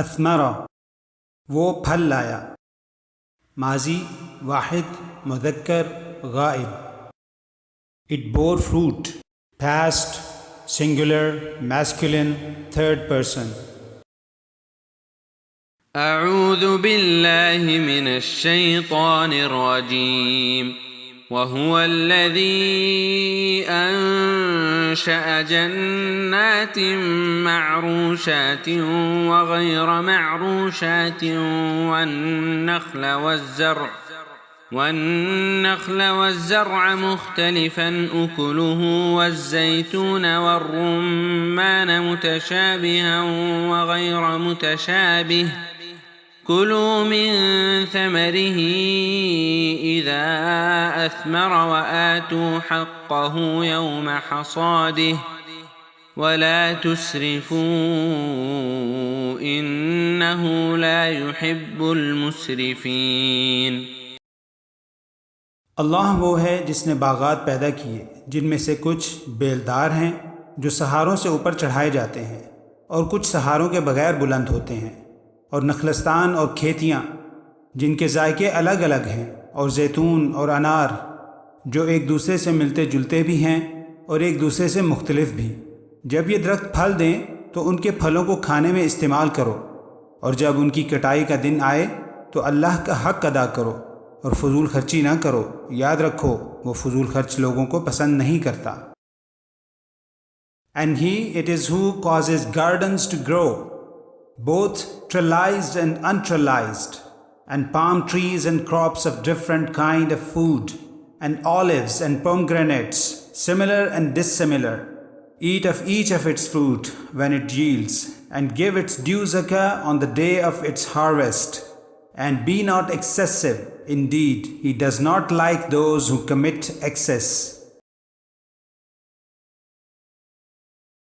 اثمرہ وہ پھل لایا. ماضی واحد مذکر غائب. It bore fruit. Past singular masculine third person. أعوذ بالله من الشيطان الرجيم وهو الذي أنشأ جنات معروشات وغير معروشات والنخل والزرع مختلفا أكله والزيتون والرمان متشابها وغير متشابه كلوا من ثمره إذا أثمر وآتوا حقه يوم حصاده ولا تسرفوا إنه لا يحب المسرفين. اللہ وہ ہے جس نے باغات پیدا کیے جن میں سے کچھ بیلدار ہیں جو سہاروں سے اوپر چڑھائے جاتے ہیں اور کچھ سہاروں کے بغیر بلند ہوتے ہیں، اور نخلستان اور کھیتیاں جن کے ذائقے الگ الگ ہیں، اور زیتون اور انار جو ایک دوسرے سے ملتے جلتے بھی ہیں اور ایک دوسرے سے مختلف بھی. جب یہ درخت پھل دیں تو ان کے پھلوں کو کھانے میں استعمال کرو، اور جب ان کی کٹائی کا دن آئے تو اللہ کا حق ادا کرو اور فضول خرچی نہ کرو. یاد رکھو وہ فضول خرچ لوگوں کو پسند نہیں کرتا. And he it is who causes gardens to grow, both trellised and untrellised, and palm trees and crops of different kind of food, and olives and pomegranates, similar and dissimilar. Eat of each of its fruit when it yields, and give its due zakah on the day of its harvest. And be not excessive. Indeed, he does not like those who commit excess.